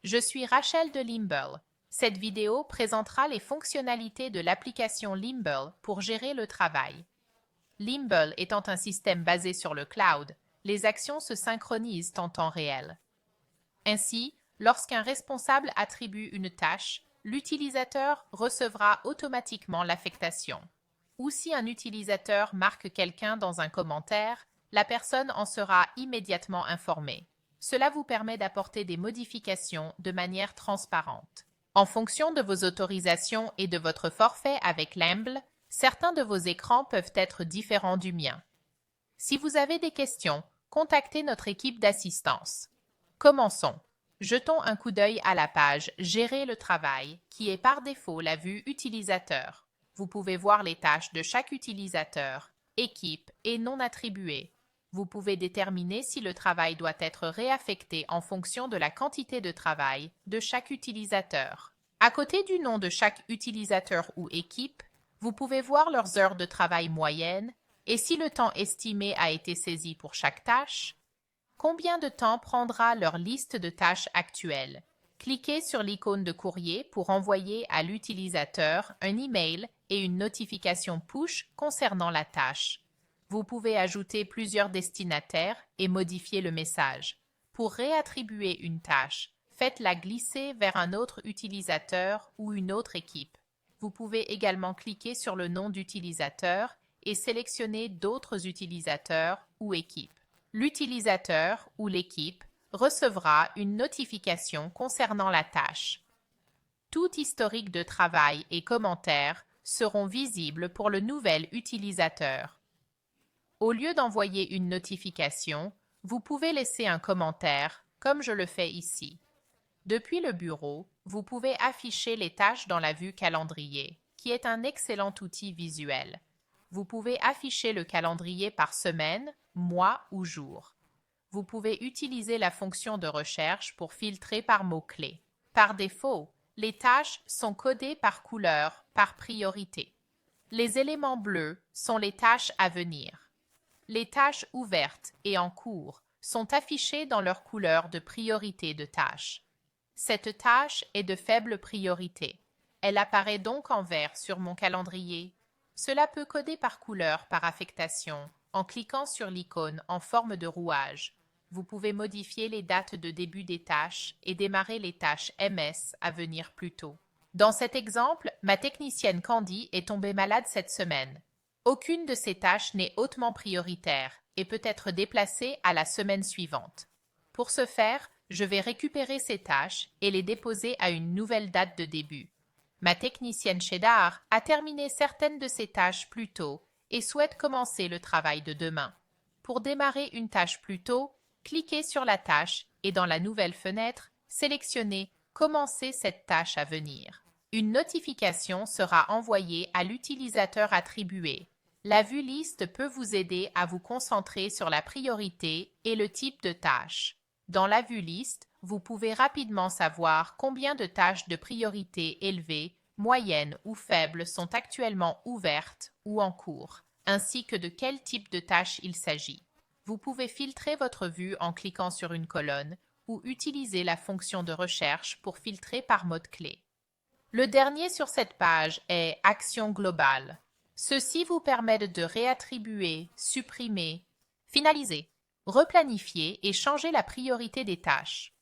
Je suis Rachel de Limble. Cette vidéo présentera les fonctionnalités de l'application Limble pour gérer le travail. Limble étant un système basé sur le cloud, les actions se synchronisent en temps réel. Ainsi, lorsqu'un responsable attribue une tâche, l'utilisateur recevra automatiquement l'affectation. Ou si un utilisateur marque quelqu'un dans un commentaire, la personne en sera immédiatement informée. Cela vous permet d'apporter des modifications de manière transparente. En fonction de vos autorisations et de votre forfait avec Limble, certains de vos écrans peuvent être différents du mien. Si vous avez des questions, contactez notre équipe d'assistance. Commençons. Jetons un coup d'œil à la page Gérer le travail, qui est par défaut la vue utilisateur. Vous pouvez voir les tâches de chaque utilisateur, équipe et non attribuées. Vous pouvez déterminer si le travail doit être réaffecté en fonction de la quantité de travail de chaque utilisateur. À côté du nom de chaque utilisateur ou équipe, vous pouvez voir leurs heures de travail moyennes et si le temps estimé a été saisi pour chaque tâche. Combien de temps prendra leur liste de tâches actuelle? Cliquez sur l'icône de courrier pour envoyer à l'utilisateur un email et une notification push concernant la tâche. Vous pouvez ajouter plusieurs destinataires et modifier le message. Pour réattribuer une tâche, faites-la glisser vers un autre utilisateur ou une autre équipe. Vous pouvez également cliquer sur le nom d'utilisateur et sélectionner d'autres utilisateurs ou équipes. L'utilisateur ou l'équipe recevra une notification concernant la tâche. Tout historique de travail et commentaires seront visibles pour le nouvel utilisateur. Au lieu d'envoyer une notification, vous pouvez laisser un commentaire, comme je le fais ici. Depuis le bureau, vous pouvez afficher les tâches dans la vue calendrier, qui est un excellent outil visuel. Vous pouvez afficher le calendrier par semaine, mois ou jour. Vous pouvez utiliser la fonction de recherche pour filtrer par mots-clés. Par défaut, les tâches sont codées par couleur, par priorité. Les éléments bleus sont les tâches à venir. Les tâches ouvertes et en cours sont affichées dans leur couleur de priorité de tâche. Cette tâche est de faible priorité. Elle apparaît donc en vert sur mon calendrier. Cela peut coder par couleur par affectation en cliquant sur l'icône en forme de rouage. Vous pouvez modifier les dates de début des tâches et démarrer les tâches MS à venir plus tôt. Dans cet exemple, ma technicienne Candy est tombée malade cette semaine. Aucune de ces tâches n'est hautement prioritaire et peut être déplacée à la semaine suivante. Pour ce faire, je vais récupérer ces tâches et les déposer à une nouvelle date de début. Ma technicienne Cheddar a terminé certaines de ces tâches plus tôt et souhaite commencer le travail de demain. Pour démarrer une tâche plus tôt, cliquez sur la tâche et dans la nouvelle fenêtre, sélectionnez « Commencer cette tâche à venir ». Une notification sera envoyée à l'utilisateur attribué. La vue liste peut vous aider à vous concentrer sur la priorité et le type de tâche. Dans la vue liste, vous pouvez rapidement savoir combien de tâches de priorité élevée, moyenne ou faible sont actuellement ouvertes ou en cours, ainsi que de quel type de tâche il s'agit. Vous pouvez filtrer votre vue en cliquant sur une colonne ou utiliser la fonction de recherche pour filtrer par mot-clé. Le dernier sur cette page est Action globale. Ceci vous permet de réattribuer, supprimer, finaliser, replanifier et changer la priorité des tâches.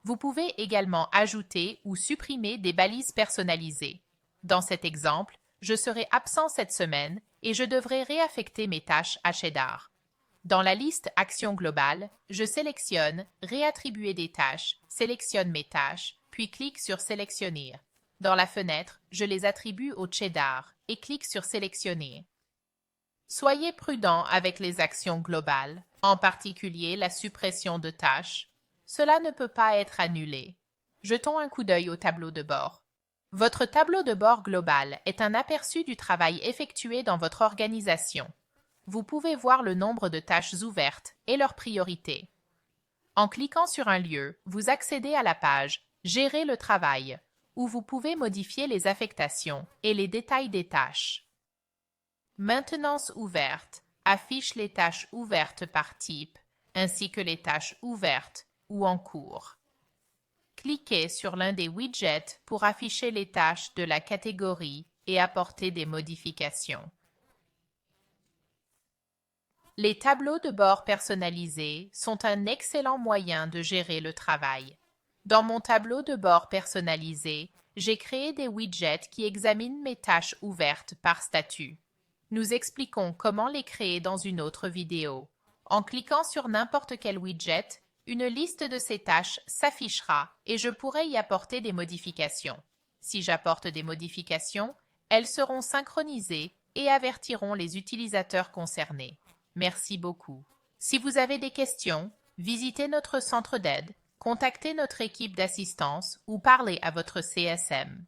Vous pouvez également ajouter ou supprimer des balises personnalisées. Dans cet exemple, je serai absent cette semaine et je devrai réaffecter mes tâches à Cheddar. Dans la liste Action globale, je sélectionne Réattribuer des tâches, sélectionne mes tâches, puis clique sur Sélectionner. Dans la fenêtre, je les attribue au Cheddar et clique sur Sélectionner. Soyez prudent avec les actions globales, en particulier la suppression de tâches. Cela ne peut pas être annulé. Jetons un coup d'œil au tableau de bord. Votre tableau de bord global est un aperçu du travail effectué dans votre organisation. Vous pouvez voir le nombre de tâches ouvertes et leurs priorités. En cliquant sur un lieu, vous accédez à la page « Gérer le travail » où vous pouvez modifier les affectations et les détails des tâches. Maintenance ouverte affiche les tâches ouvertes par type, ainsi que les tâches ouvertes ou en cours. Cliquez sur l'un des widgets pour afficher les tâches de la catégorie et apporter des modifications. Les tableaux de bord personnalisés sont un excellent moyen de gérer le travail. Dans mon tableau de bord personnalisé, j'ai créé des widgets qui examinent mes tâches ouvertes par statut. Nous expliquons comment les créer dans une autre vidéo. En cliquant sur n'importe quel widget, une liste de ces tâches s'affichera et je pourrai y apporter des modifications. Si j'apporte des modifications, elles seront synchronisées et avertiront les utilisateurs concernés. Merci beaucoup. Si vous avez des questions, visitez notre centre d'aide, contactez notre équipe d'assistance ou parlez à votre CSM.